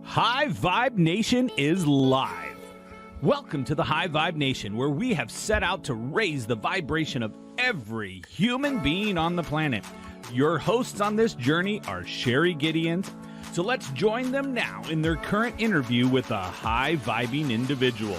High Vibe Nation is live. Welcome to the High Vibe Nation, where we have set out to raise the vibration of every human being on the planet. Your hosts on this journey are Sherry Gideons, so let's join them now in their current interview with a high-vibing individual.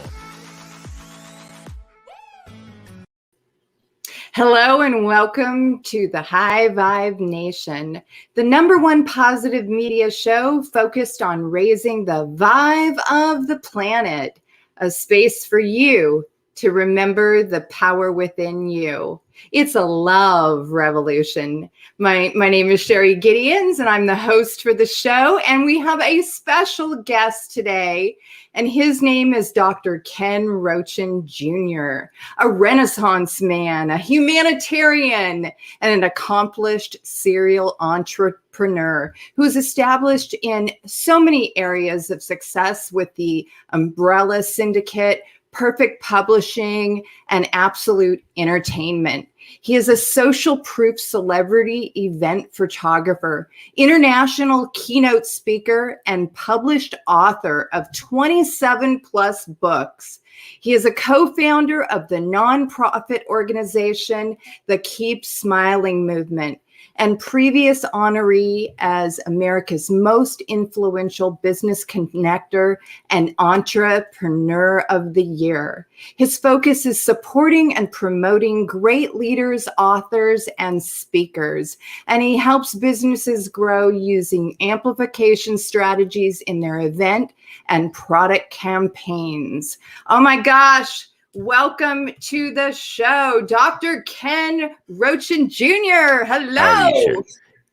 Hello and welcome to the High Vibe Nation, the #1 positive media show focused on raising the vibe of the planet, a space for you to remember the power within you. It's a love revolution. My name is Sherry Gideons, and I'm the host for the show, and we have a special guest today, and his name is Dr. Ken Rochen Jr., a Renaissance man, a humanitarian, and an accomplished serial entrepreneur who's established in so many areas of success with the Umbrella Syndicate, Perfect Publishing, and Absolute Entertainment. He is a social proof celebrity event photographer, international keynote speaker, and published author of 27 plus books. He is a co-founder of the nonprofit organization, the Keep Smiling Movement, and previous honoree as America's most influential business connector and entrepreneur of the year. His focus is supporting and promoting great leaders, authors, and speakers, and he helps businesses grow using amplification strategies in their event and product campaigns. Oh my gosh. Welcome to the show, Dr. Ken Rochen Jr. Hello. How are you, Sherry?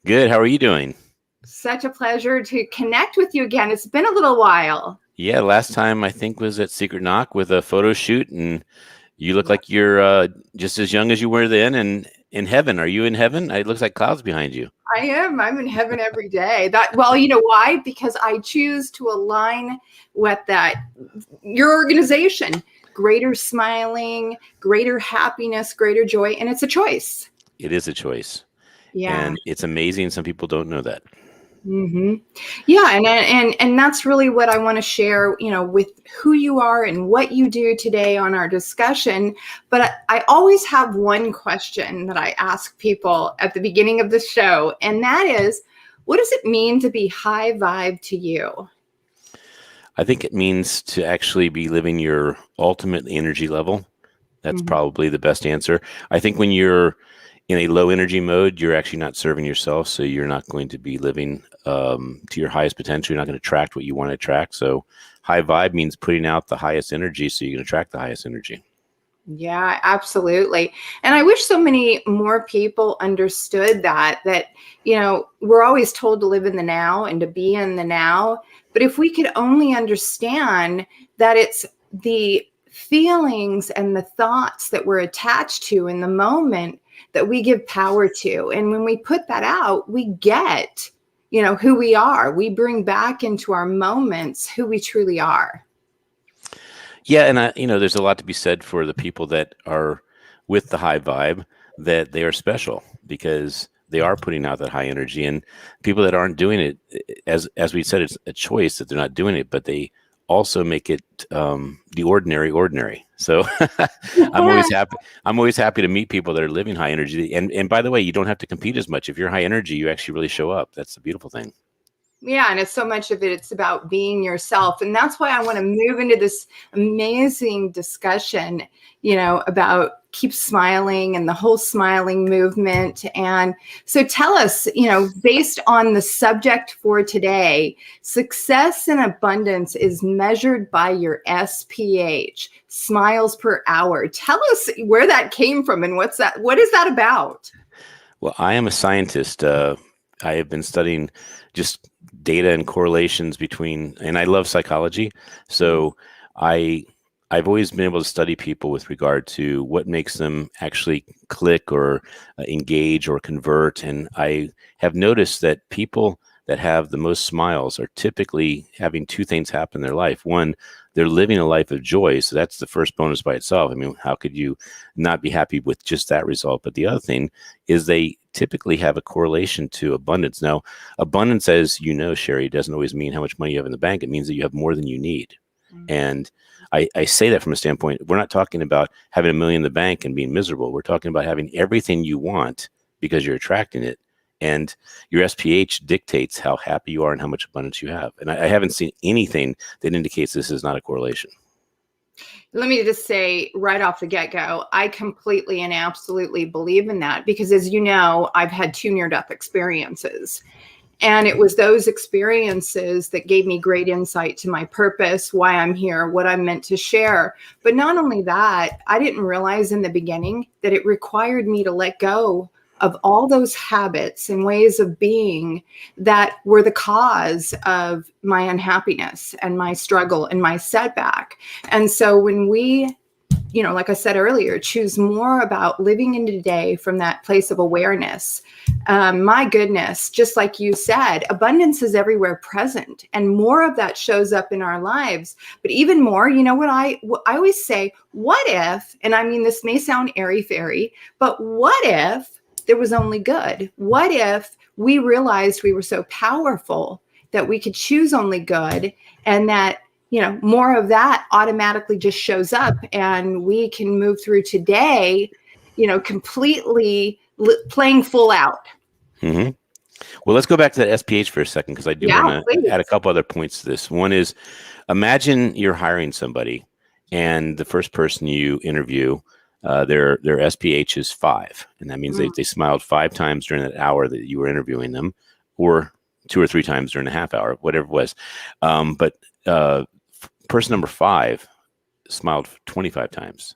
Good. How are you doing? Such a pleasure to connect with you again. It's been a little while. Yeah, last time I think was at Secret Knock with a photo shoot, and you look like you're just as young as you were then and in heaven. Are you in heaven? It looks like clouds behind you. I am. I'm in heaven every day. Well, you know why? Because I choose to align with your organization. Greater smiling, greater happiness, greater joy. And it's a choice. It is a choice. Yeah. And it's amazing. Some people don't know that. Mm-hmm. Yeah. And that's really what I want to share, with who you are and what you do today on our discussion. But I always have one question that I ask people at the beginning of the show. And that is, what does it mean to be high vibe to you? I think it means to actually be living your ultimate energy level. That's probably the best answer. I think when you're in a low energy mode, you're actually not serving yourself. So you're not going to be living to your highest potential. You're not going to attract what you want to attract. So high vibe means putting out the highest energy so you can attract the highest energy. Yeah, absolutely. And I wish so many more people understood that, we're always told to live in the now and to be in the now. But if we could only understand that it's the feelings and the thoughts that we're attached to in the moment that we give power to. And when we put that out, we get, who we are. We bring back into our moments who we truly are. Yeah. And there's a lot to be said for the people that are with the high vibe, that they are special because they are putting out that high energy, and people that aren't doing it, as we said, it's a choice that they're not doing it, but they also make it the ordinary. So I'm always happy to meet people that are living high energy. And by the way, you don't have to compete as much. If you're high energy, you actually really show up. That's the beautiful thing. Yeah, and it's so much of it, it's about being yourself. And that's why I want to move into this amazing discussion, about Keep Smiling and the whole smiling movement. And so tell us, based on the subject for today, success and abundance is measured by your SPH, smiles per hour. Tell us where that came from and what is that about? Well, I am a scientist. I have been studying just data and correlations and I love psychology. So I've always been able to study people with regard to what makes them actually click or engage or convert. And I have noticed that people that have the most smiles are typically having two things happen in their life. One, they're living a life of joy. So that's the first bonus by itself. I mean, how could you not be happy with just that result? But the other thing is they typically have a correlation to abundance. Now, abundance, as you know, Sherry, doesn't always mean how much money you have in the bank. It means that you have more than you need. And I say that from a standpoint, we're not talking about having $1 million in the bank and being miserable. We're talking about having everything you want because you're attracting it. And your SPH dictates how happy you are and how much abundance you have. And I haven't seen anything that indicates this is not a correlation. Let me just say right off the get-go, I completely and absolutely believe in that because, as you know, I've had 2 near-death experiences. And it was those experiences that gave me great insight to my purpose, why I'm here, what I'm meant to share. But not only that, I didn't realize in the beginning that it required me to let go of all those habits and ways of being that were the cause of my unhappiness and my struggle and my setback. And so when we, like I said earlier, choose more about living in today from that place of awareness, my goodness, just like you said, abundance is everywhere present, and more of that shows up in our lives. But even more, what I always say, what if, and I mean, this may sound airy-fairy, but what if there was only good? What if we realized we were so powerful that we could choose only good, and that more of that automatically just shows up and we can move through today, completely playing full out. Mm-hmm. Well, let's go back to that SPH for a second, because I do want to add a couple other points to this. One is, imagine you're hiring somebody and the first person you interview, their SPH is 5. And that means they smiled 5 times during that hour that you were interviewing them, or 2 or 3 times during a half hour, whatever it was. But person number 5 smiled 25 times.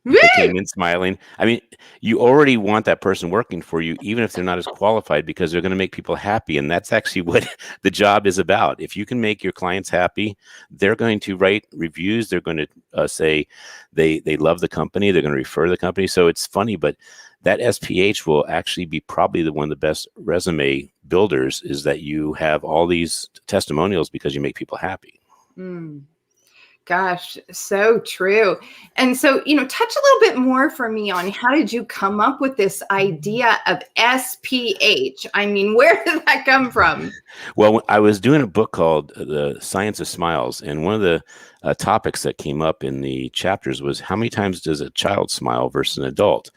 They came in smiling. I mean, you already want that person working for you, even if they're not as qualified, because they're going to make people happy. And that's actually what the job is about. If you can make your clients happy, they're going to write reviews. They're going to say they love the company. They're going to refer the company. So it's funny, but that SPH will actually be probably one of the best resume builders, is that you have all these testimonials because you make people happy. Gosh, so true. And so, touch a little bit more for me on how did you come up with this idea of SPH? I mean, where did that come from? Well, I was doing a book called The Science of Smiles, and one of the topics that came up in the chapters was, how many times does a child smile versus an adult?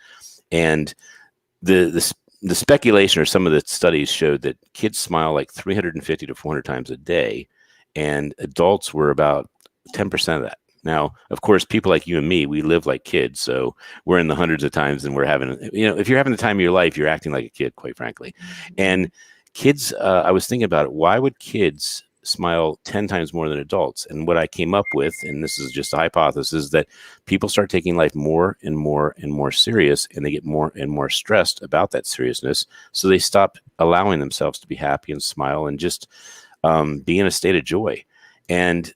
And the speculation, or some of the studies, showed that kids smile like 350 to 400 times a day, and adults were about 10% of that. Now, of course, people like you and me, we live like kids. So we're in the hundreds of times, and we're having, if you're having the time of your life, you're acting like a kid, quite frankly. And kids, I was thinking about it. Why would kids smile 10 times more than adults? And what I came up with, and this is just a hypothesis, is that people start taking life more and more and more serious, and they get more and more stressed about that seriousness. So they stop allowing themselves to be happy and smile and just be in a state of joy. And,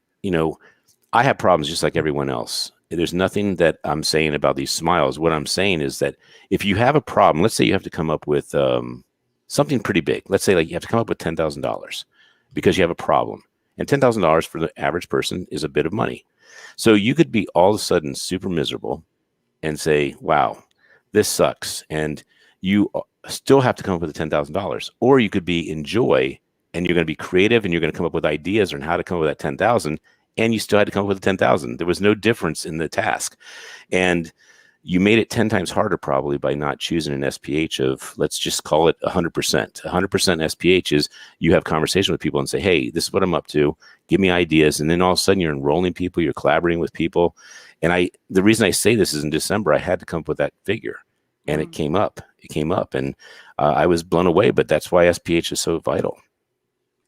I have problems just like everyone else. There's nothing that I'm saying about these smiles. What I'm saying is that if you have a problem, let's say you have to come up with something pretty big. Let's say, like, you have to come up with $10,000 because you have a problem. And $10,000 for the average person is a bit of money. So you could be all of a sudden super miserable and say, wow, this sucks. And you still have to come up with the $10,000. Or you could be in joy, and you're going to be creative, and you're going to come up with ideas on how to come up with that 10,000. And you still had to come up with 10,000. There was no difference in the task. And you made it 10 times harder probably by not choosing an SPH of, let's just call it 100%. 100% SPH is, you have conversation with people and say, hey, this is what I'm up to. Give me ideas. And then all of a sudden you're enrolling people, you're collaborating with people. And the reason I say this is, in December, I had to come up with that figure. And it came up. And I was blown away. But that's why SPH is so vital.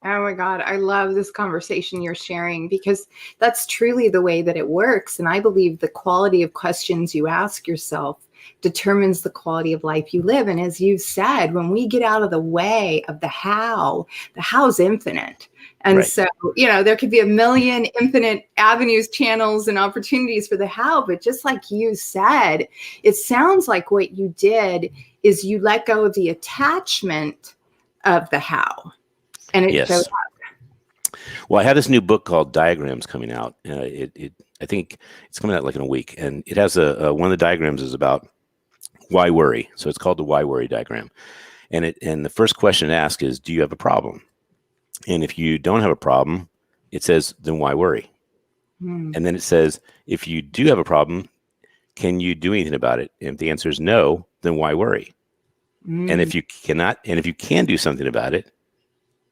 Oh my God, I love this conversation you're sharing, because that's truly the way that it works. And I believe the quality of questions you ask yourself determines the quality of life you live. And as you said, when we get out of the way of the how's infinite. And so, there could be a million infinite avenues, channels, and opportunities for the how. But just like you said, it sounds like what you did is you let go of the attachment of the how. And it showed up. Well, I have this new book called Diagrams coming out. I think it's coming out like in a week, and it has one of the diagrams is about why worry. So it's called the why worry diagram. And the first question to ask is, do you have a problem? And if you don't have a problem, it says, then why worry? And then it says, if you do have a problem, can you do anything about it? And if the answer is no, then why worry? And if you cannot, and if you can do something about it,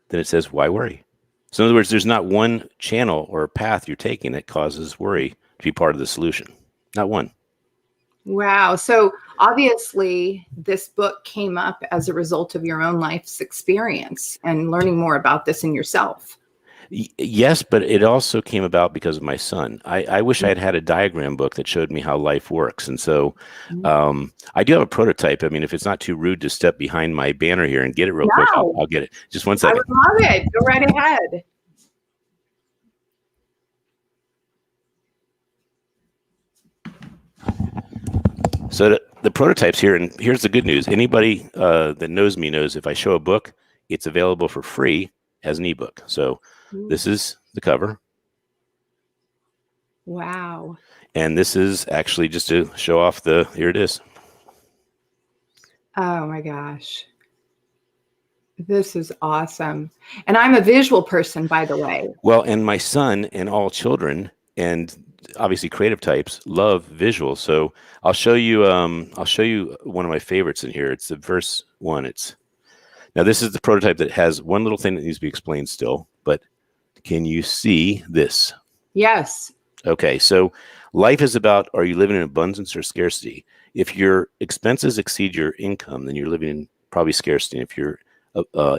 then it says, why worry? So in other words, there's not one channel or path you're taking that causes worry to be part of the solution. Not one. Wow. So obviously this book came up as a result of your own life's experience and learning more about this in yourself. Yes, but it also came about because of my son. I wish I had had a diagram book that showed me how life works. And so I do have a prototype. I mean, if it's not too rude to step behind my banner here and get it real quick, I'll get it. Just one second. I would love it. Go right ahead. So the prototype's here, and here's the good news. Anybody that knows me knows if I show a book, it's available for free as an ebook. So this is the cover. Wow. And this is actually just to show off here it is. Oh my gosh. This is awesome. And I'm a visual person, by the way. Well, and my son and all children and obviously creative types love visual. So I'll show you one of my favorites in here. It's the verse 1. Now this is the prototype that has one little thing that needs to be explained still, but can you see this? Yes. Okay. So life is about, are you living in abundance or scarcity? If your expenses exceed your income, then you're living in probably scarcity. If your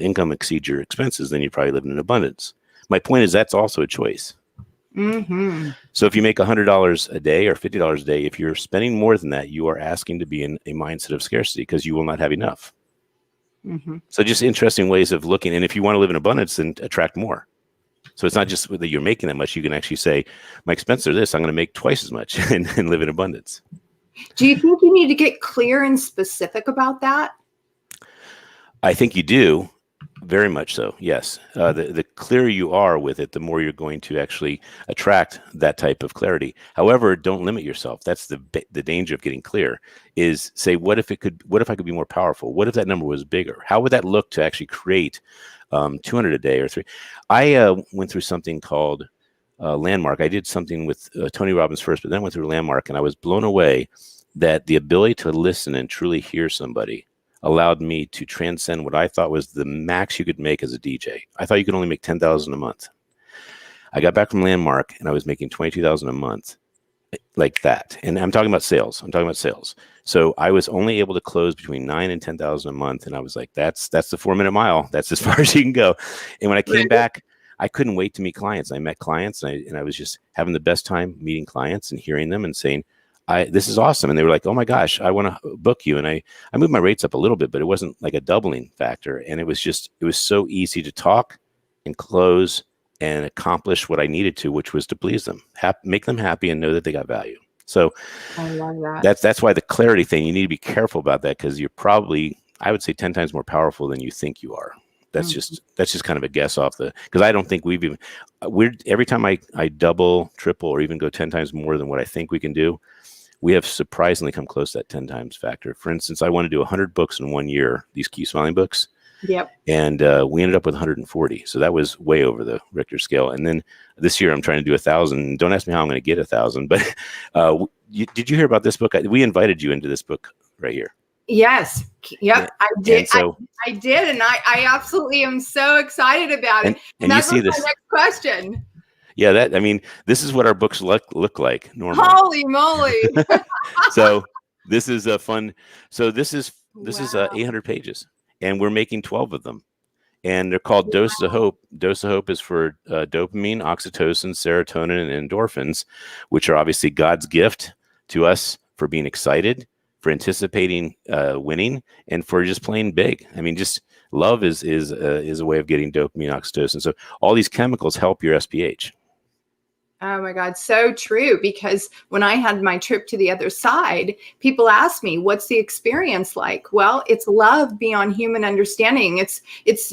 income exceeds your expenses, then you're probably living in abundance. My point is that's also a choice. So if you make $100 a day or $50 a day, if you're spending more than that, you are asking to be in a mindset of scarcity because you will not have enough. So just interesting ways of looking. And if you want to live in abundance, then attract more. So it's not just that you're making that much. You can actually say, my expenses are this, I'm going to make twice as much and live in abundance. Do you think you need to get clear and specific about that? I think you do. Very much so. Yes. The clearer you are with it, the more you're going to actually attract that type of clarity. However, don't limit yourself. That's the danger of getting clear is say, what if I could be more powerful? What if that number was bigger? How would that look to actually create 200 a day or 3? I went through something called Landmark. I did something with Tony Robbins first, but then went through Landmark, and I was blown away that the ability to listen and truly hear somebody allowed me to transcend what I thought was the max you could make as a DJ. I thought you could only make $10,000 a month. I got back from Landmark and I was making $22,000 a month like that. And I'm talking about sales. So I was only able to close between $9,000 and $10,000 a month. And I was like, that's the 4-minute mile. That's as far as you can go. And when I came back, I couldn't wait to meet clients. I met clients and I was just having the best time meeting clients and hearing them and saying, this is awesome. And they were like, oh my gosh, I want to book you. And I moved my rates up a little bit, but it wasn't like a doubling factor. And it was so easy to talk and close and accomplish what I needed to, which was to please them, make them happy and know that they got value. So I love that. That's why the clarity thing, you need to be careful about that because you're probably, I would say 10 times more powerful than you think you are. That's just kind of a guess off because I don't think every time I double, triple, or even go 10 times more than what I think we can do, we have surprisingly come close to that 10 times factor. For instance, I want to do 100 books in 1 year, these Keep Smiling books. Yep. And we ended up with 140. So that was way over the Richter scale. And then this year I'm trying to do 1,000. Don't ask me how I'm going to get 1,000, but did you hear about this book? We invited you into this book right here. Yes. Yep. I did. So, I did. And I absolutely am so excited about it. And that's you see this. My next question. Yeah, this is what our books look like normally. Holy moly. So this is a fun. So this is 800 pages and we're making 12 of them. And they're called Dose of Hope. Dose of Hope is for dopamine, oxytocin, serotonin, and endorphins, which are obviously God's gift to us for being excited, for anticipating winning, and for just playing big. Just love is a way of getting dopamine, oxytocin. So all these chemicals help your SPH. Oh my God, so true. Because when I had my trip to the other side, people asked me, what's the experience like? Well, it's love beyond human understanding. It's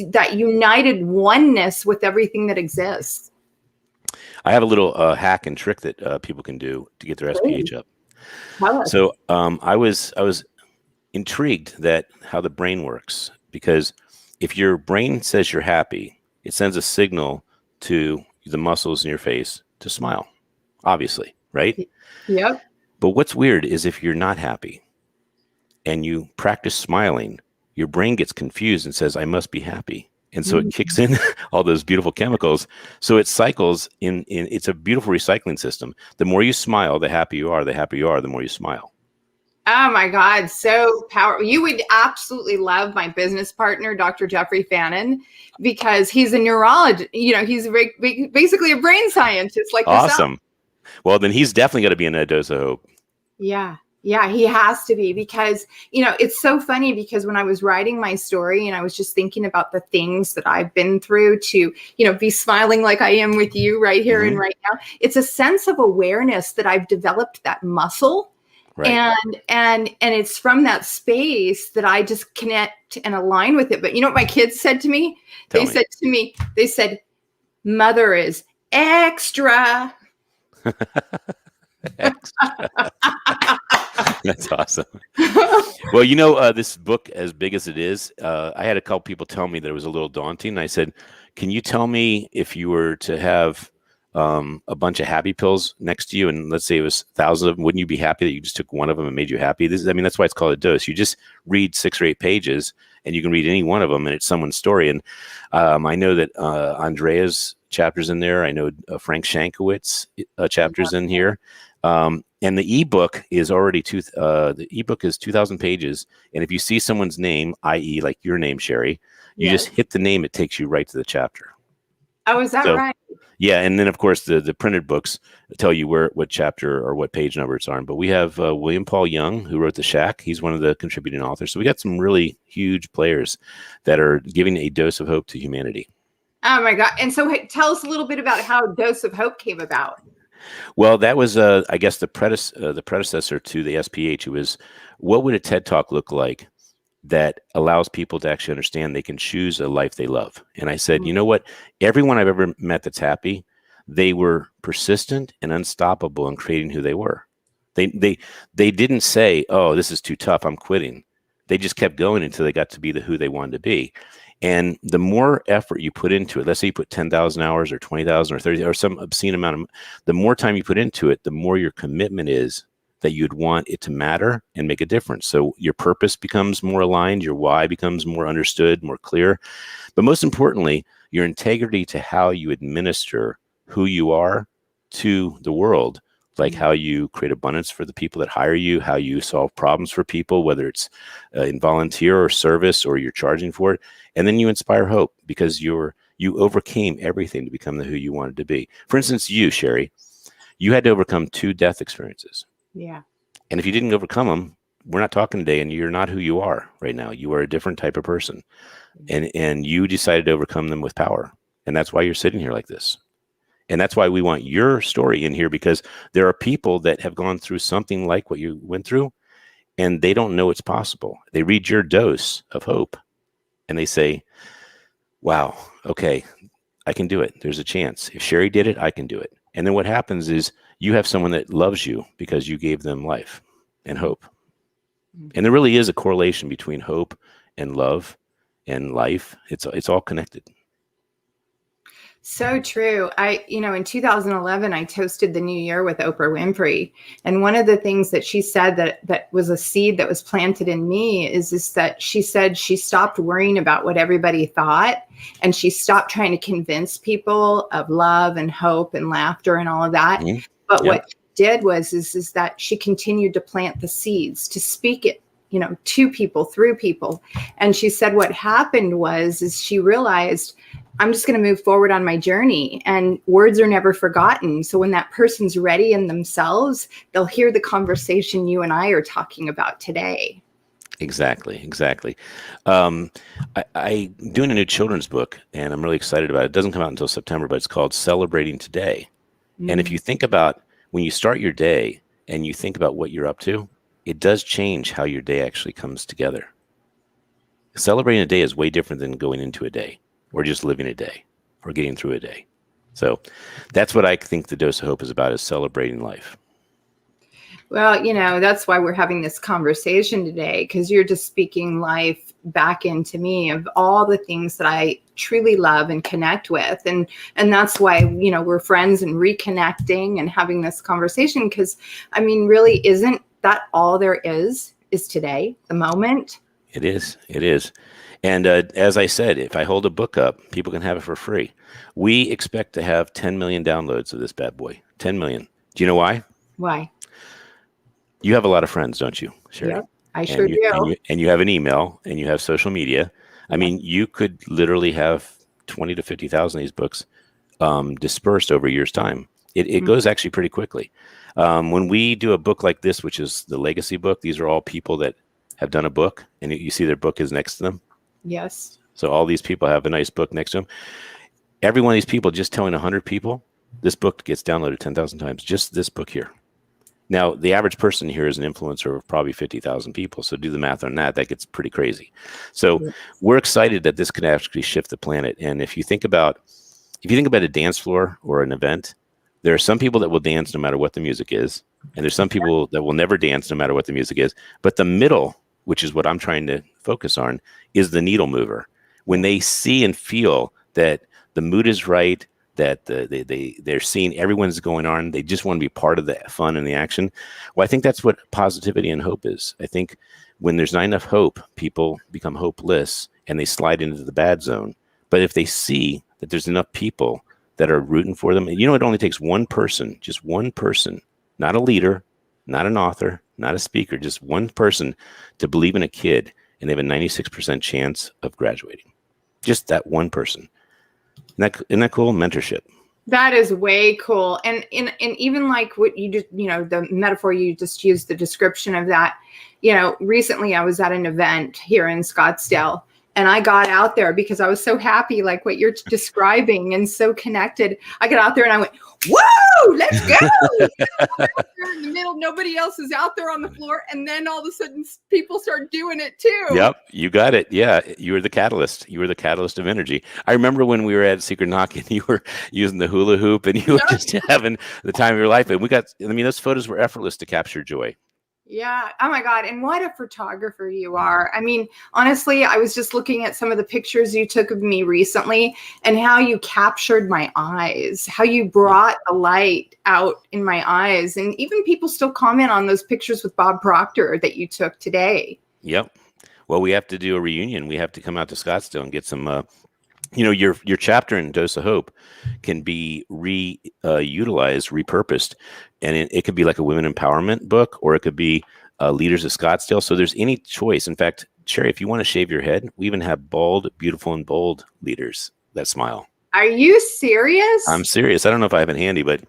that united oneness with everything that exists. I have a little hack and trick that people can do to get their SPH up. So I was intrigued that how the brain works. because if your brain says you're happy, it sends a signal to the muscles in your face to smile, obviously, right? Yep. But what's weird is if you're not happy and you practice smiling, your brain gets confused and says, I must be happy. And so it kicks in all those beautiful chemicals. So it cycles in it's a beautiful recycling system. The more you smile, the happier you are. The happier you are, the more you smile. Oh my God, so powerful. You would absolutely love my business partner, Dr. Jeffrey Fannin, because he's a neurologist. He's basically a brain scientist like yourself. Awesome. Well, then he's definitely going to be in A Dose of Hope. Yeah. Yeah, he has to be, because, it's so funny, because when I was writing my story and I was just thinking about the things that I've been through to, be smiling like I am with you right here and right now, it's a sense of awareness that I've developed that muscle. Right. And it's from that space that I just connect and align with it. But you know what my kids said to me? They said, mother is extra. Extra. That's awesome. Well, this book, as big as it is, I had a couple people tell me that it was a little daunting. I said, can you tell me if you were to have a bunch of happy pills next to you, and let's say it was thousands of them, wouldn't you be happy that you just took one of them and made you happy? That's why it's called a dose. You just read 6 or 8 pages and you can read any one of them and it's someone's story. And I know that Andrea's chapter's in there. I know Frank Shankowitz chapter's in here. And the ebook is already the ebook is 2,000 pages. And if you see someone's name, i.e. like your name, Sherry, you just hit the name, it takes you right to the chapter. Oh, is that right? Yeah. And then of course the printed books tell you what chapter or what page number it's on. But we have William Paul Young, who wrote The Shack. He's one of the contributing authors. So we got some really huge players that are giving a dose of hope to humanity. Oh my God. And so tell us a little bit about how Dose of Hope came about. Well, that was, I guess, the predecessor to the SPH. It was, what would a TED Talk look like that allows people to actually understand they can choose a life they love? And I said, you know what? Everyone I've ever met that's happy, they were persistent and unstoppable in creating who they were. They didn't say, oh, this is too tough, I'm quitting. They just kept going until they got to be who they wanted to be. And the more effort you put into it, let's say you put 10,000 hours or 20,000 or 30 or some obscene amount the more time you put into it, the more your commitment is that you'd want it to matter and make a difference. So your purpose becomes more aligned, your why becomes more understood, more clear. But most importantly, your integrity to how you administer who you are to the world, like how you create abundance for the people that hire you, how you solve problems for people, whether it's in volunteer or service or you're charging for it. And then you inspire hope because you overcame everything to become who you wanted to be. For instance, you, Sherry, you had to overcome 2 death experiences. Yeah. And if you didn't overcome them, we're not talking today, and you're not who you are right now. You are a different type of person. And you decided to overcome them with power. And that's why you're sitting here like this. And that's why we want your story in here, because there are people that have gone through something like what you went through, and they don't know it's possible. They read your dose of hope and they say, wow, okay, I can do it. There's a chance. If Sherry did it, I can do it. And then what happens is you have someone that loves you because you gave them life and hope. And there really is a correlation between hope and love and life. It's all connected. So true. In 2011, I toasted the new year with Oprah Winfrey. And one of the things that she said that was a seed that was planted in me is that she said she stopped worrying about what everybody thought. And she stopped trying to convince people of love and hope and laughter and all of that. Mm-hmm. But what she did is that she continued to plant the seeds, to speak it, to people, through people. And she said what happened is she realized, I'm just going to move forward on my journey, and words are never forgotten. So when that person's ready in themselves, they'll hear the conversation you and I are talking about today. Exactly. I'm doing a new children's book, and I'm really excited about it. It doesn't come out until September, but it's called Celebrating Today. Mm-hmm. And if you think about when you start your day and you think about what you're up to, it does change how your day actually comes together. Celebrating a day is way different than going into a day or just living a day or getting through a day. So that's what I think the Dose of Hope is about, is celebrating life. Well, that's why we're having this conversation today, because you're just speaking life back into me of all the things that I truly love and connect with. And that's why, we're friends and reconnecting and having this conversation, because really, isn't that all there is today, the moment? It is. It is. And as I said, if I hold a book up, people can have it for free. We expect to have 10 million downloads of this bad boy. 10 million. Do you know why? Why? You have a lot of friends, don't you, Sherry? Yep, I sure do. And you have an email and you have social media. I mean, you could literally have 20 to 50,000 of these books dispersed over a year's time. It goes actually pretty quickly. When we do a book like this, which is the legacy book, these are all people that have done a book, and you see their book is next to them. Yes. So all these people have a nice book next to them. Every one of these people, just telling 100 people, this book gets downloaded 10,000 times. Just this book here. Now, the average person here is an influencer of probably 50,000 people. So do the math on that. That gets pretty crazy. So we're excited that this could actually shift the planet. And if you think about a dance floor or an event, there are some people that will dance no matter what the music is. And there's some people that will never dance no matter what the music is. But the middle, which is what I'm trying to focus on, is the needle mover. When they see and feel that the mood is right, that they're seeing everyone's going on, they just want to be part of the fun and the action. Well, I think that's what positivity and hope is. I think when there's not enough hope, people become hopeless and they slide into the bad zone. But if they see that there's enough people that are rooting for them, and it only takes one person, just one person, not a leader, not an author, not a speaker, just one person to believe in a kid, and they have a 96% chance of graduating. Just that one person. Isn't that cool? Mentorship. That is way cool. And even like what you just, the metaphor you just used, the description of that, recently I was at an event here in Scottsdale, and I got out there because I was so happy, like what you're describing, and so connected. I got out there and I went, whoa, let's go. In the middle, nobody else is out there on the floor. And then all of a sudden people start doing it too. Yep, you got it. Yeah, you were the catalyst. You were the catalyst of energy. I remember when we were at Secret Knock and you were using the hula hoop and you were just having the time of your life. And those photos were effortless to capture joy. Yeah. Oh my God. And what a photographer you are. Honestly, I was just looking at some of the pictures you took of me recently and how you captured my eyes, how you brought the light out in my eyes. And even people still comment on those pictures with Bob Proctor that you took today. Yep. Well, we have to do a reunion. We have to come out to Scottsdale and get some, your chapter in Dose of Hope can be utilized, repurposed. And it could be like a women empowerment book, or it could be Leaders of Scottsdale. So there's any choice. In fact, Sherry, if you want to shave your head, we even have bald, beautiful, and bold leaders that smile. Are you serious? I'm serious. I don't know if I have it handy, but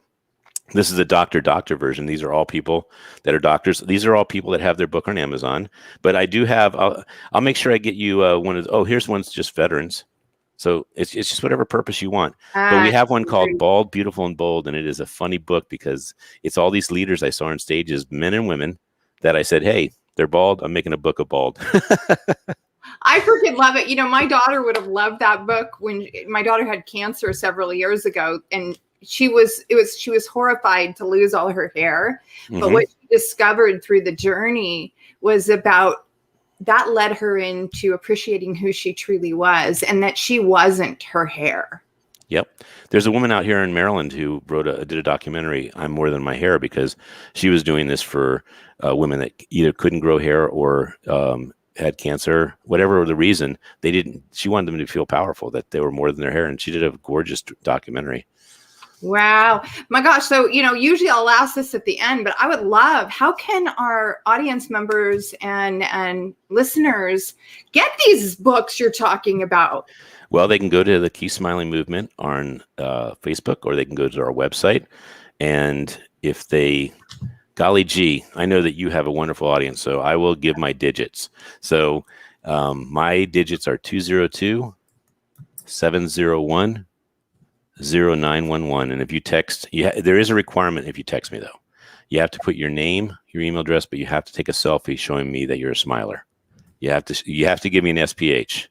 this is a doctor version. These are all people that are doctors. These are all people that have their book on Amazon. But I do have, I'll make sure I get you one of, here's one's just veterans. So it's just whatever purpose you want. But we have one called Bald, Beautiful, and Bold, and it is a funny book because it's all these leaders I saw on stages, men and women, that I said, hey, they're bald. I'm making a book of bald. I freaking love it. My daughter would have loved that book when my daughter had cancer several years ago, and she was horrified to lose all her hair. But what she discovered through the journey was about that led her into appreciating who she truly was, and that she wasn't her hair. Yep. There's a woman out here in Maryland who did a documentary, I'm More Than My Hair, because she was doing this for women that either couldn't grow hair or had cancer, whatever the reason. She wanted them to feel powerful, that they were more than their hair. And she did a gorgeous documentary. Wow. My gosh. So, usually I'll ask this at the end, but I would love, how can our audience members and listeners get these books you're talking about? Well, they can go to the Keep Smiling Movement on Facebook, or they can go to our website. And if golly gee, I know that you have a wonderful audience, so I will give my digits. So my digits are 202-701-0911. And if you text, there is a requirement if you text me, though. You have to put your name, your email address, but you have to take a selfie showing me that you're a smiler. You have to give me an SPH.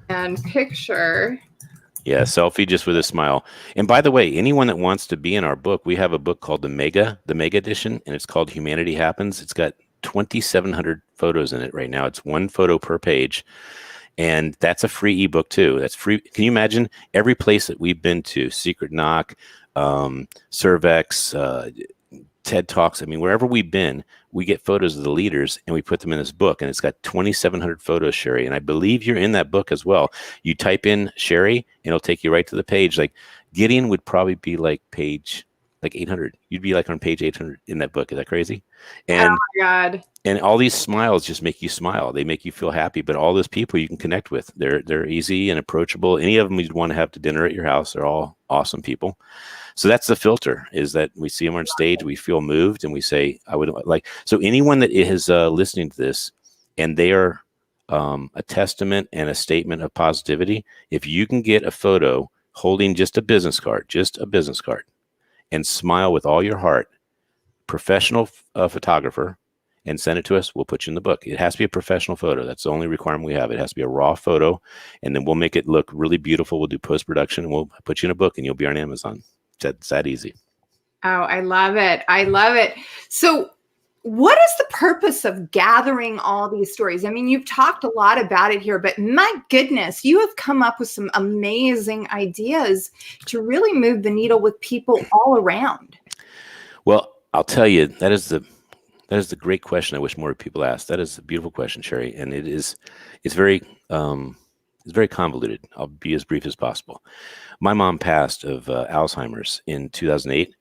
And picture Yeah, selfie just with a smile. And by the way, anyone that wants to be in our book, we have a book called the Mega Edition, and it's called Humanity Happens. It's got 2,700 photos in it right now. It's one photo per page. And that's a free ebook too. That's free. Can you imagine every place that we've been to, Secret Knock, Cervex, TED Talks. I mean, wherever we've been, we get photos of the leaders and we put them in this book, and it's got 2,700 photos, Sherry. And I believe you're in that book as well. You type in Sherry and it'll take you right to the page. Like Gideon would probably be like page 800. You'd be like on page 800 in that book. Is that crazy? And, oh my God. And all these smiles just make you smile. They make you feel happy. But all those people you can connect with, they're easy and approachable. Any of them you'd want to have to dinner at your house. They're all awesome people. So that's the filter, is that we see them on stage, we feel moved, and we say, I would like, so anyone that is listening to this and they are a testament and a statement of positivity, if you can get a photo holding just a business card, and smile with all your heart, professional photographer, and send it to us, we'll put you in the book. It has to be a professional photo. That's the only requirement we have. It has to be a raw photo, and then we'll make it look really beautiful. We'll do post-production, and we'll put you in a book, and you'll be on Amazon. It's that easy. Oh, I love it. I love it. So what is the purpose of gathering all these stories? I mean, you've talked a lot about it here, but my goodness, you have come up with some amazing ideas to really move the needle with people all around. Well, I'll tell you, that is the great question I wish more people asked. That is a beautiful question, Sherry. And it's very convoluted. I'll be as brief as possible. My mom passed of Alzheimer's in 2008,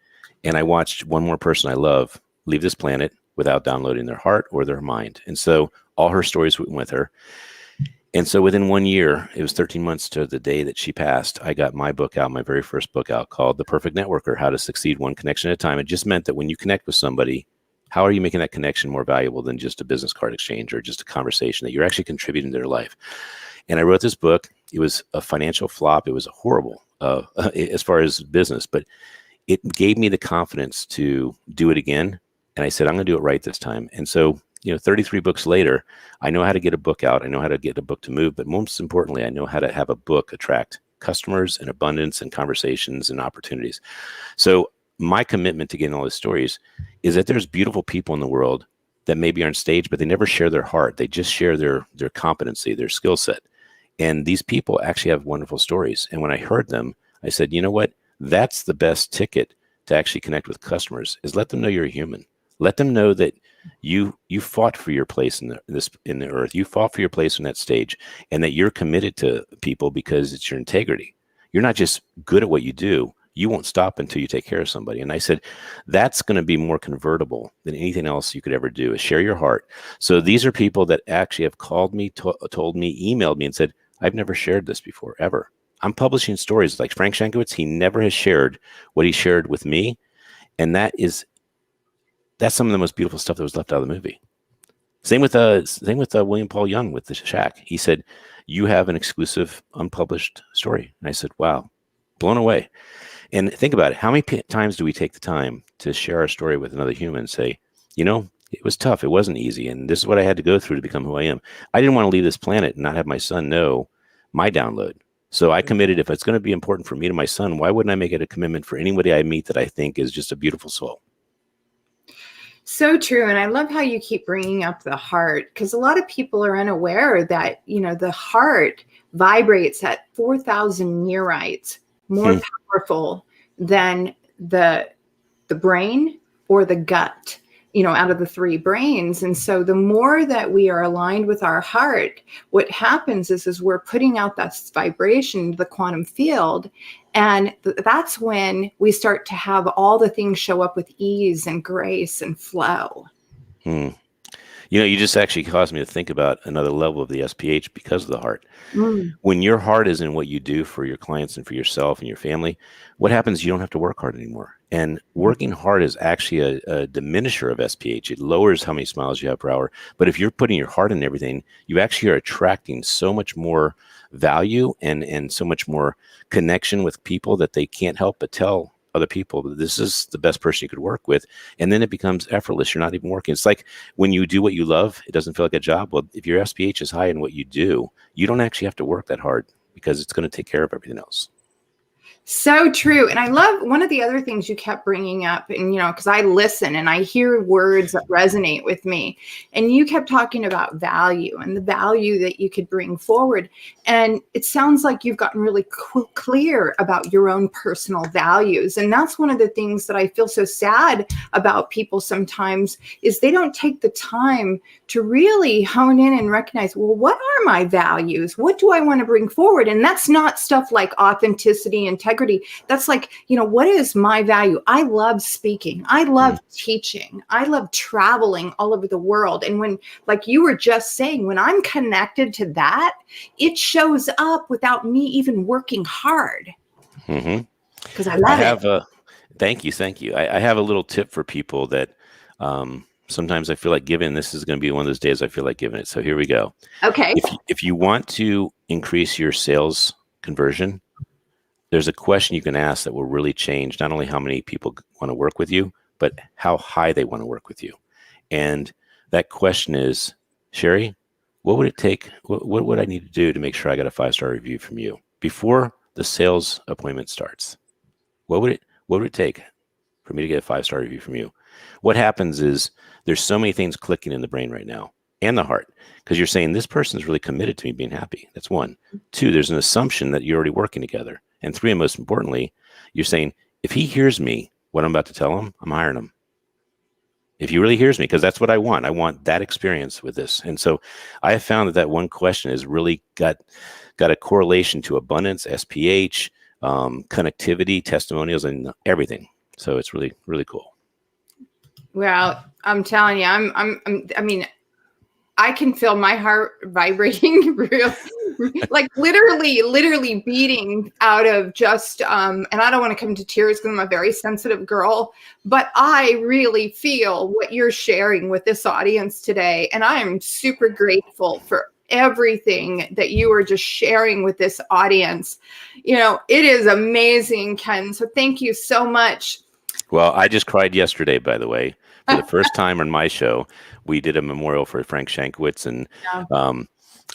and I watched one more person I love leave this planet without downloading their heart or their mind. And so all her stories went with her. And so within 1 year, it was 13 months to the day that she passed, I got my book out, my very first book out, called The Perfect Networker, How to Succeed One Connection at a Time. It just meant that when you connect with somebody, how are you making that connection more valuable than just a business card exchange or just a conversation, that you're actually contributing to their life? And I wrote this book. It was a financial flop. It was horrible as far as business, but it gave me the confidence to do it again. And I said, I'm going to do it right this time. And so, 33 books later, I know how to get a book out. I know how to get a book to move. But most importantly, I know how to have a book attract customers and abundance and conversations and opportunities. So my commitment to getting all these stories is that there's beautiful people in the world that maybe are on stage, but they never share their heart. They just share their competency, their skill set. And these people actually have wonderful stories. And when I heard them, I said, you know what? That's the best ticket to actually connect with customers, is let them know you're a human. Let them know that you fought for your place in the earth. You fought for your place on that stage, and that you're committed to people because it's your integrity. You're not just good at what you do. You won't stop until you take care of somebody. And I said, that's going to be more convertible than anything else you could ever do, is share your heart. So these are people that actually have called me, told me, emailed me and said, I've never shared this before, ever. I'm publishing stories like Frank Shankowitz. He never has shared what he shared with me. And that's some of the most beautiful stuff that was left out of the movie. Same with William Paul Young with the Shack. He said, you have an exclusive unpublished story. And I said, wow, blown away. And think about it. How many times do we take the time to share our story with another human and say, it was tough. It wasn't easy. And this is what I had to go through to become who I am. I didn't want to leave this planet and not have my son know my download. So I committed, if it's going to be important for me to my son, why wouldn't I make it a commitment for anybody I meet that I think is just a beautiful soul? So true. And I love how you keep bringing up the heart, because a lot of people are unaware that, the heart vibrates at 4,000 neurites, more powerful than the brain or the gut, out of the three brains. And so the more that we are aligned with our heart, what happens is we're putting out that vibration, the quantum field. And that's when we start to have all the things show up with ease and grace and flow. You just actually caused me to think about another level of the SPH because of the heart. When your heart is in what you do for your clients and for yourself and your family, what happens? You don't have to work hard anymore. And working hard is actually a diminisher of SPH. It lowers how many smiles you have per hour. But if you're putting your heart in everything, you actually are attracting so much more value and so much more connection with people that they can't help but tell other people that this is the best person you could work with. And then it becomes effortless. You're not even working. It's like when you do what you love, it doesn't feel like a job. Well, if your SPH is high in what you do, you don't actually have to work that hard, because it's going to take care of everything else. So true. And I love one of the other things you kept bringing up, and, because I listen and I hear words that resonate with me. And you kept talking about value and the value that you could bring forward. And it sounds like you've gotten really clear about your own personal values. And that's one of the things that I feel so sad about people sometimes, is they don't take the time to really hone in and recognize, well, what are my values? What do I want to bring forward? And that's not stuff like authenticity, integrity. That's like, what is my value? I love speaking. I love teaching. I love traveling all over the world. And when, like you were just saying, when I'm connected to that, it shows up without me even working hard. Because I love it. Thank you. I have a little tip for people that sometimes I feel like giving. This is going to be one of those days I feel like giving it. So here we go. Okay. If you want to increase your sales conversion, there's a question you can ask that will really change not only how many people want to work with you, but how high they want to work with you. And that question is, Sherry, what would it take? What would I need to do to make sure I got a 5-star review from you before the sales appointment starts? What would it take for me to get a 5-star review from you? What happens is there's so many things clicking in the brain right now and the heart, because you're saying this person's really committed to me being happy. That's one. Two, there's an assumption that you're already working together. And three, and most importantly, you're saying, if he hears me, what I'm about to tell him, I'm hiring him. If he really hears me, because that's what I want. I want that experience with this. And so I have found that one question has really got a correlation to abundance, SPH, connectivity, testimonials, and everything. So it's really, really cool. Well, I'm telling you, I mean, I can feel my heart vibrating like literally beating out of just, and I don't want to come to tears because I'm a very sensitive girl, but I really feel what you're sharing with this audience today. And I am super grateful for everything that you are just sharing with this audience. It is amazing, Ken. So thank you so much. Well, I just cried yesterday, by the way. For the first time on my show, we did a memorial for Frank Shankowitz, and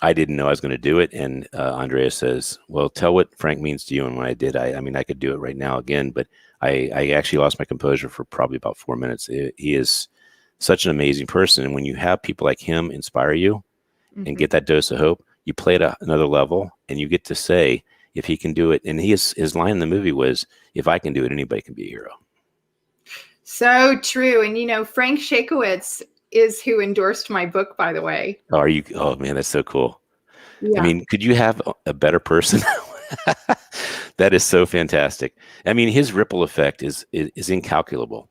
I didn't know I was going to do it. And Andrea says, well, tell what Frank means to you. And when I did, I could do it right now again, but I actually lost my composure for probably about 4 minutes. He is such an amazing person. And when you have people like him inspire you and get that dose of hope, you play at another level, and you get to say, if he can do it. And his line in the movie was, if I can do it, anybody can be a hero. So true. And, Frank Shankowitz is who endorsed my book, by the way. Oh man, that's so cool. Yeah. I mean, could you have a better person? That is so fantastic. I mean, his ripple effect is incalculable.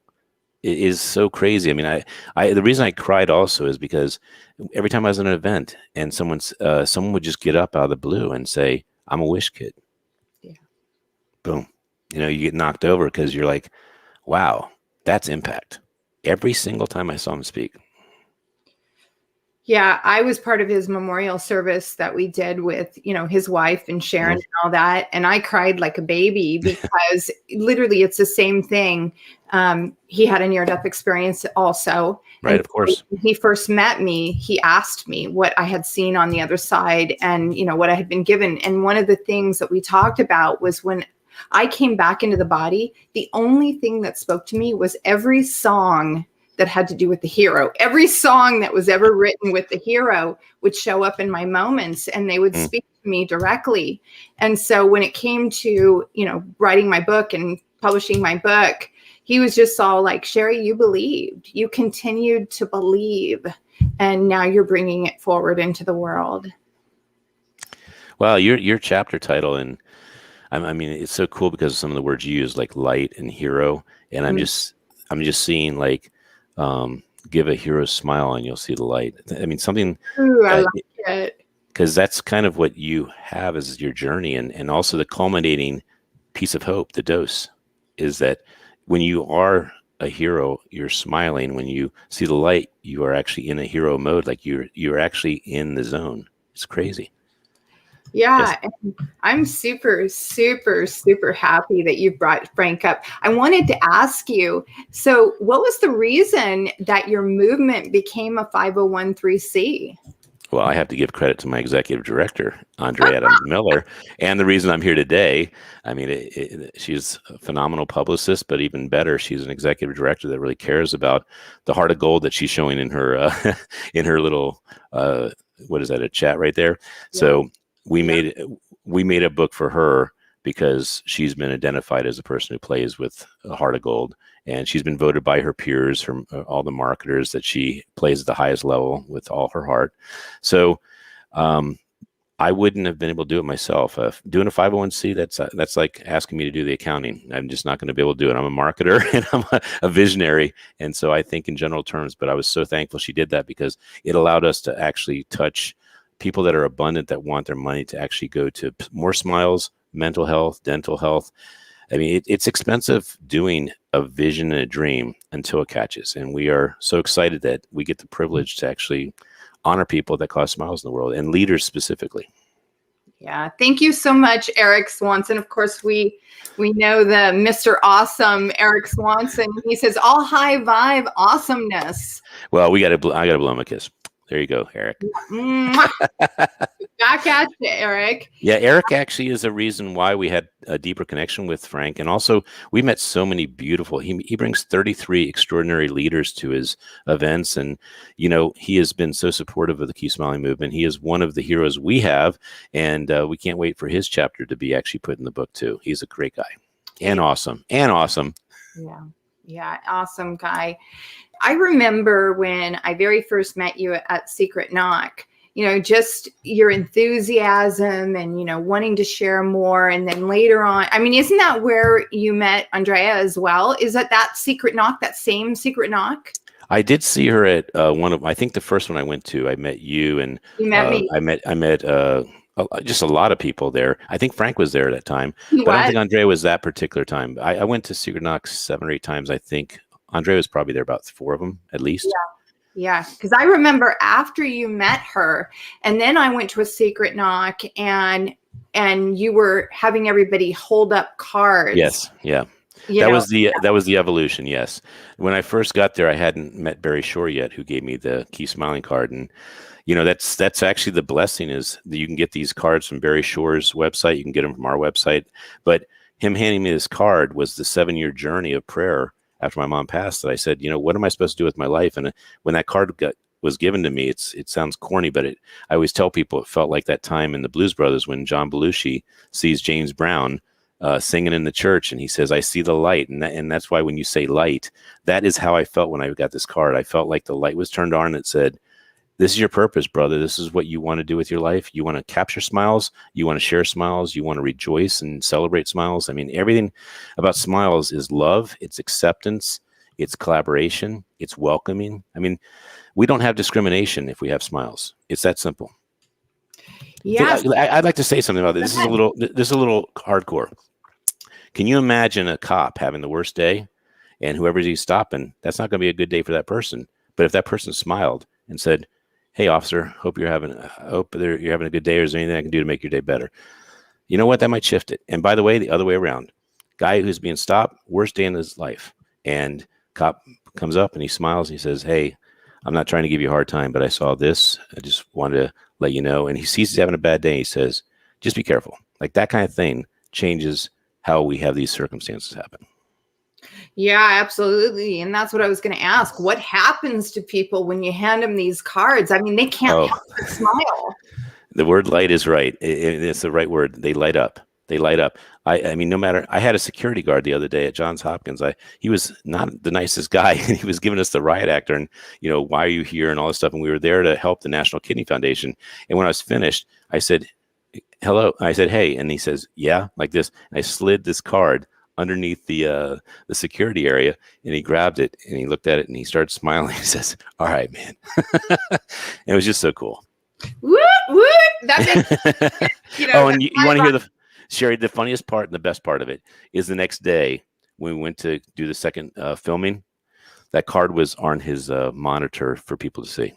It is so crazy. I mean, the reason I cried also is because every time I was at an event and someone would just get up out of the blue and say, I'm a Wish kid. Yeah. Boom. You get knocked over because you're like, wow. That's impact. Every single time I saw him speak. Yeah, I was part of his memorial service that we did with, his wife and Sharon and all that. And I cried like a baby because literally it's the same thing. He had a near-death experience also. Right, and of course. When he first met me, he asked me what I had seen on the other side and, what I had been given. And one of the things that we talked about was when I came back into the body, the only thing that spoke to me was every song that had to do with the hero. Every song that was ever written with the hero would show up in my moments, and they would speak to me directly. And so when it came to, writing my book and publishing my book, he was just all like, Sherry, you believed. You continued to believe, and now you're bringing it forward into the world. Well, your chapter title, and I mean, it's so cool because of some of the words you use, like light and hero. And I'm just seeing like, give a hero smile and you'll see the light. I mean, something. Ooh, I like it. Because that's kind of what you have as your journey. And also the culminating piece of hope, the dose, is that when you are a hero, you're smiling. When you see the light, you are actually in a hero mode. Like you're actually in the zone. It's crazy. Yeah, and I'm super, super, super happy that you brought Frank up. I wanted to ask you, so what was the reason that your movement became a 501(c)(3)? Well, I have to give credit to my executive director, Andre Adams Miller. And the reason I'm here today, I mean, she's a phenomenal publicist, but even better, she's an executive director that really cares about the heart of gold that she's showing in her in her little what is that, a chat right there. Yeah. So we made a book for her because she's been identified as a person who plays with a heart of gold. And she's been voted by her peers from all the marketers that she plays at the highest level with all her heart. So I wouldn't have been able to do it myself. Doing a 501c, that's like asking me to do the accounting. I'm just not going to be able to do it. I'm a marketer and I'm a visionary. And so I think in general terms, but I was so thankful she did that because it allowed us to actually touch people that are abundant, that want their money to actually go to more smiles, mental health, dental health. I mean, it's expensive doing a vision and a dream until it catches. And we are so excited that we get the privilege to actually honor people that cause smiles in the world, and leaders specifically. Yeah. Thank you so much, Eric Swanson. Of course, we know the Mr. Awesome, Eric Swanson. He says, all high vibe awesomeness. Well, I got to blow him a kiss. There you go, Eric. Back at you, Eric. Yeah, Eric actually is a reason why we had a deeper connection with Frank. And also, we met so many beautiful, he brings 33 extraordinary leaders to his events. And, you know, he has been so supportive of the Keep Smiling movement. He is one of the heroes we have. And we can't wait for his chapter to be actually put in the book, too. He's a great guy and awesome. Yeah. Yeah. Awesome guy. I remember when I very first met you at Secret Knock, you know, just your enthusiasm and, you know, wanting to share more. And then later on, I mean, isn't that where you met Andrea as well? Is that Secret Knock, that same Secret Knock? I did see her at I think the first one I went to, I met you, and you met me. I met just a lot of people there. I think Frank was there at that time, but I don't think Andrea was that particular time. I went to Secret Knock 7 or 8 times, I think. Andrea was probably there about 4 of them at least. Yeah. Because I remember after you met her, and then I went to a Secret Knock, and you were having everybody hold up cards. Yes. Yeah. That was the evolution. Yes. When I first got there, I hadn't met Barry Shore yet, who gave me the Keep Smiling card. And, you know, that's actually the blessing, is that you can get these cards from Barry Shore's website. You can get them from our website. But him handing me this card was the 7-year journey of prayer after my mom passed, that I said, you know, what am I supposed to do with my life? And when that card was given to me, it sounds corny, but I always tell people it felt like that time in the Blues Brothers when John Belushi sees James Brown singing in the church, and he says, I see the light. And that's why when you say light, that is how I felt when I got this card. I felt like the light was turned on, and it said, this is your purpose, brother. This is what you want to do with your life. You want to capture smiles. You want to share smiles. You want to rejoice and celebrate smiles. I mean, everything about smiles is love. It's acceptance. It's collaboration. It's welcoming. I mean, we don't have discrimination if we have smiles. It's that simple. Yeah. I'd like to say something about this. This is a little hardcore. Can you imagine a cop having the worst day, and whoever he's stopping, that's not going to be a good day for that person. But if that person smiled and said, hey, officer, hope you're having a good day, or is there anything I can do to make your day better? You know what? That might shift it. And by the way, the other way around, guy who's being stopped, worst day in his life, and cop comes up and he smiles and he says, hey, I'm not trying to give you a hard time, but I saw this. I just wanted to let you know. And he sees he's having a bad day. And he says, just be careful. Like, that kind of thing changes how we have these circumstances happen. Yeah, absolutely. And that's what I was going to ask. What happens to people when you hand them these cards? I mean, they can't help but smile. The word light is right. It's the right word. They light up. They light up. I mean, no matter, I had a security guard the other day at Johns Hopkins. He was not the nicest guy, and he was giving us the riot act and, you know, why are you here and all this stuff. And we were there to help the National Kidney Foundation. And when I was finished, I said, hello. I said, hey. And he says, yeah, like this. And I slid this card underneath the security area, and he grabbed it and he looked at it and he started smiling. He says, all right, man. And it was just so cool. Woot, woot. That makes, you know, and you want to hear Sherry, the funniest part and the best part of it is the next day when we went to do the second filming, that card was on his monitor for people to see.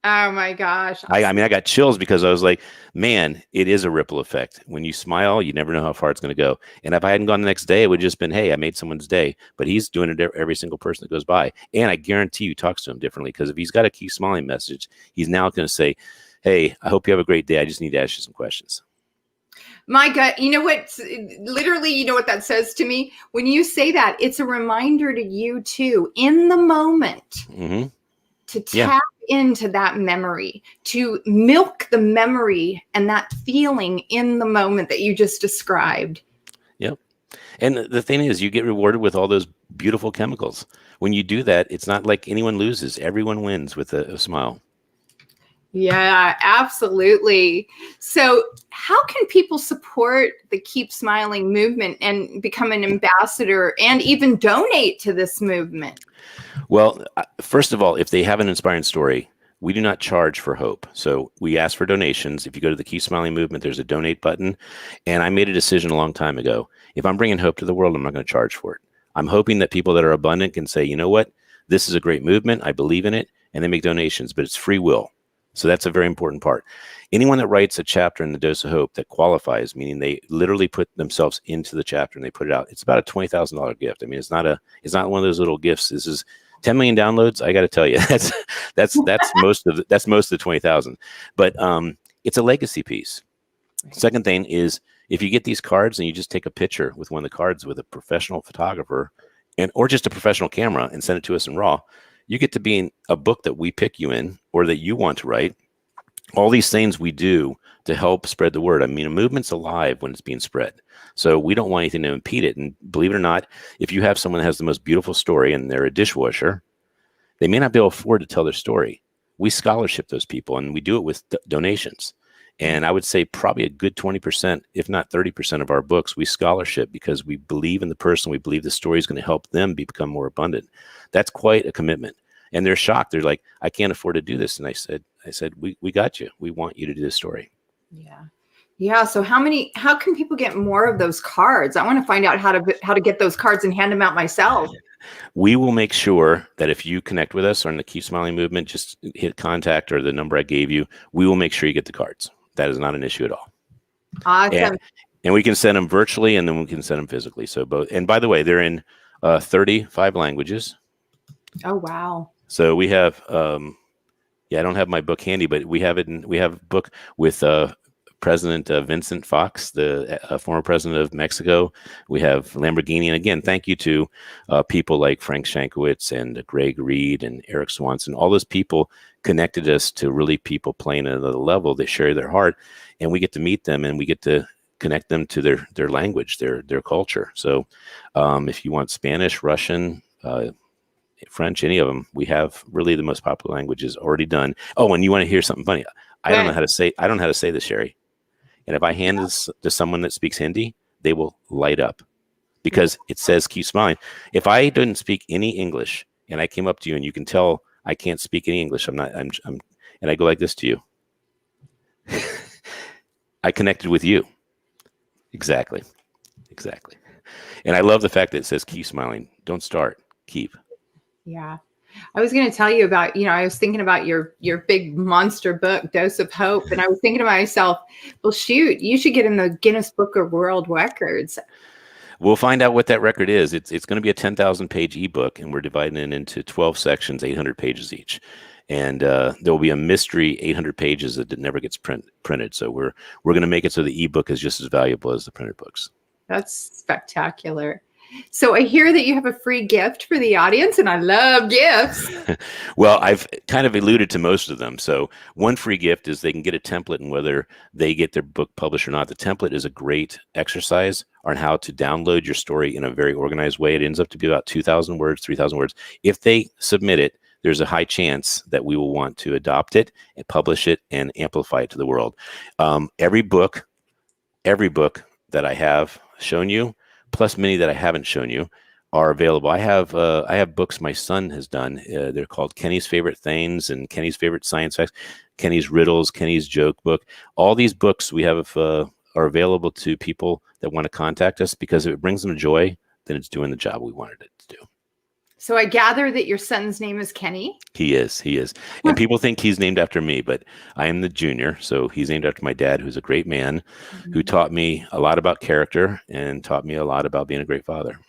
Oh my gosh. I mean, I got chills because I was like, man, it is a ripple effect. When you smile, you never know how far it's going to go. And if I hadn't gone the next day, it would have just been, hey, I made someone's day. But he's doing it every single person that goes by. And I guarantee you talks to him differently, because if he's got a Keep Smiling message, he's now going to say, hey, I hope you have a great day. I just need to ask you some questions. My God, you know what? Literally, you know what that says to me? When you say that, it's a reminder to you too, in the moment, to tap into that memory, to milk the memory and that feeling in the moment that you just described. Yep. And the thing is, you get rewarded with all those beautiful chemicals. When you do that, it's not like anyone loses. Everyone wins with a smile. Yeah, absolutely. So how can people support the Keep Smiling movement and become an ambassador and even donate to this movement? Well, first of all, if they have an inspiring story, we do not charge for hope. So we ask for donations. If you go to the Keep Smiling movement, there's a donate button. And I made a decision a long time ago. If I'm bringing hope to the world, I'm not going to charge for it. I'm hoping that people that are abundant can say, you know what, this is a great movement. I believe in it. And they make donations, but it's free will. So that's a very important part. Anyone that writes a chapter in the Dose of Hope that qualifies, meaning they literally put themselves into the chapter and they put it out, it's about a $20,000 gift. I mean, it's not one of those little gifts. This is 10 million downloads. I got to tell you, that's most of the 20,000. But it's a legacy piece. Second thing is, if you get these cards and you just take a picture with one of the cards with a professional photographer or just a professional camera and send it to us in RAW, you get to be in a book that we pick you in or that you want to write. All these things we do to help spread the word. I mean, a movement's alive when it's being spread. So we don't want anything to impede it. And believe it or not, if you have someone that has the most beautiful story and they're a dishwasher, they may not be able to afford to tell their story. We scholarship those people and we do it with donations. And I would say probably a good 20%, if not 30% of our books, we scholarship because we believe in the person. We believe the story is going to help them become more abundant. That's quite a commitment. And they're shocked. They're like, I can't afford to do this. And I said, we got you. We want you to do this story. Yeah. Yeah. So how can people get more of those cards? I want to find out how to get those cards and hand them out myself. We will make sure that if you connect with us on the Keep Smiling movement, just hit contact or the number I gave you. We will make sure you get the cards. That is not an issue at all. Awesome. And we can send them virtually and then we can send them physically. So both, and by the way, they're in 35 languages. Oh, wow. So we have, I don't have my book handy, but we have a book with President Vincent Fox, the former president of Mexico. We have Lamborghini. And again, thank you to people like Frank Shankowitz and Greg Reed and Eric Swanson. All those people connected us to really people playing at another level. They share their heart and we get to meet them and we get to connect them to their language, their culture. So if you want Spanish, Russian, French, any of them, we have really the most popular languages already done. Oh, and you want to hear something funny? I don't know how to say this, Sherry. And if I hand this to someone that speaks Hindi, they will light up because it says keep smiling. If I didn't speak any English and I came up to you and you can tell I can't speak any English, and I go like this to you. I connected with you. Exactly. And I love the fact that it says keep smiling. Don't start, keep. Yeah. I was going to tell you about, I was thinking about your big monster book, Dose of Hope. And I was thinking to myself, well, shoot, you should get in the Guinness Book of World Records. We'll find out what that record is. It's going to be a 10,000 page ebook, and we're dividing it into 12 sections, 800 pages each. And there will be a mystery 800 pages that never gets printed. So we're going to make it so the ebook is just as valuable as the printed books. That's spectacular. So I hear that you have a free gift for the audience, and I love gifts. Well, I've kind of alluded to most of them. So one free gift is they can get a template, and whether they get their book published or not, the template is a great exercise on how to download your story in a very organized way. It ends up to be about 2,000 words, 3,000 words. If they submit it, there's a high chance that we will want to adopt it and publish it and amplify it to the world. Every book that I have shown you, plus many that I haven't shown you, are available. I have books my son has done. They're called Kenny's Favorite Things and Kenny's Favorite Science Facts, Kenny's Riddles, Kenny's Joke Book. All these books we have are available to people that want to contact us, because if it brings them joy, then it's doing the job we wanted it to do. So I gather that your son's name is Kenny? He is. And people think he's named after me, but I am the junior. So he's named after my dad, who's a great man, who taught me a lot about character and taught me a lot about being a great father.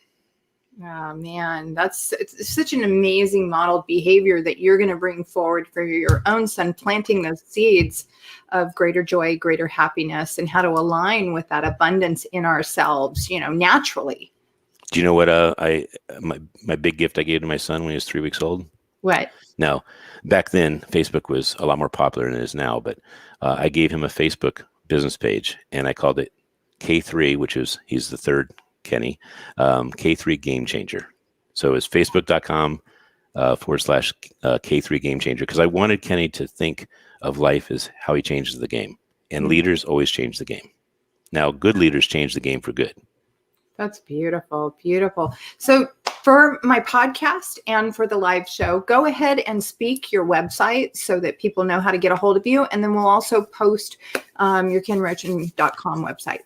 Oh man, it's such an amazing modeled behavior that you're going to bring forward for your own son, planting those seeds of greater joy, greater happiness, and how to align with that abundance in ourselves, naturally. Do you know what my big gift I gave to my son when he was 3 weeks old? What? No, back then Facebook was a lot more popular than it is now, but I gave him a Facebook business page and I called it K3, he's the third Kenny, K3 Game Changer. So it's facebook.com / K3 Game Changer, because I wanted Kenny to think of life as how he changes the game. And leaders always change the game. Now, good leaders change the game for good. That's beautiful. Beautiful. So for my podcast and for the live show, go ahead and speak your website so that people know how to get a hold of you. And then we'll also post your kenrochen.com website.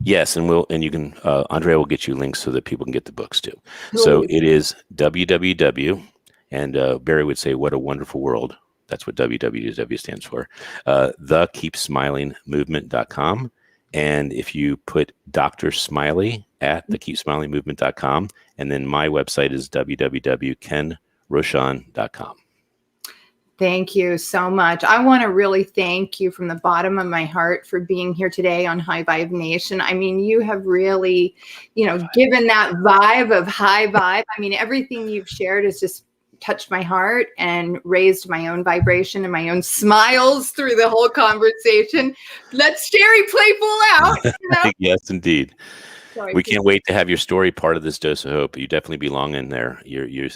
Yes, and you can, Andrea will get you links so that people can get the books too. Cool. So it is www, and Barry would say, what a wonderful world. That's what www stands for. thekeepsmilingmovement.com. And if you put Dr. Smiley at thekeepsmilingmovement.com, and then my website is www.kenrochon.com. Thank you so much. I want to really thank you from the bottom of my heart for being here today on High Vibe Nation. I mean, you have really, given that vibe of high vibe. I mean, everything you've shared has just touched my heart and raised my own vibration and my own smiles through the whole conversation. Let's Sherry Playful out. Yes, indeed. We can't wait to have your story part of this dose of hope. You definitely belong in there. You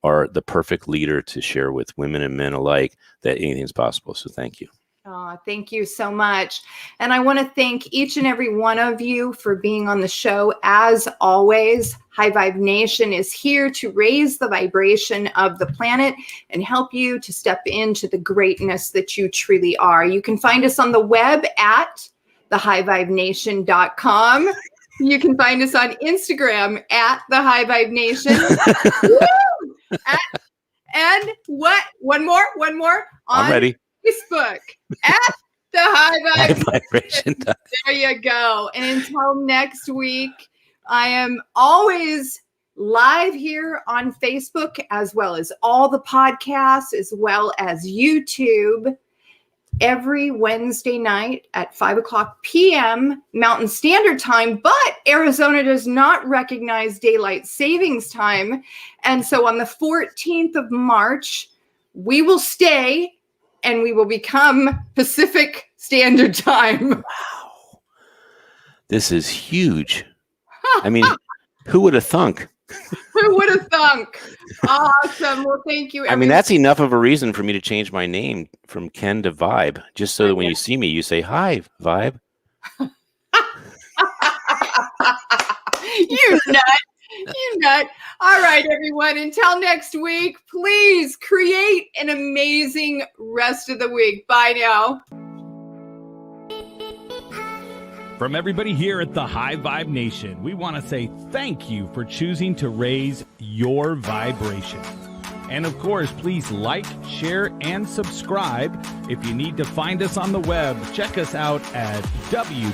are the perfect leader to share with women and men alike that anything's possible. So thank you. Oh, thank you so much. And I want to thank each and every one of you for being on the show. As always, High Vibe Nation is here to raise the vibration of the planet and help you to step into the greatness that you truly are. You can find us on the web at thehighvibenation.com. You can find us on Instagram at the High Vibe Nation. And what? One more. I'm ready. Facebook at the High Vibration. There you go. And until next week, I am always live here on Facebook, as well as all the podcasts, as well as YouTube, every Wednesday night at 5:00 p.m. Mountain Standard Time. But Arizona does not recognize daylight savings time. And so on the 14th of March, we will stay and we will become Pacific Standard Time. Wow. This is huge. I mean, who would have thunk? Who would have thunk? Awesome. Well, thank you. I mean, that's enough of a reason for me to change my name from Ken to Vibe, just so that when you see me, you say, hi, Vibe. You nut. You nut. All right, everyone. Until next week, please create an amazing rest of the week. Bye now. From everybody here at the High Vibe Nation, we want to say thank you for choosing to raise your vibration. And of course, please like, share, and subscribe. If you need to find us on the web, check us out at www.thehigh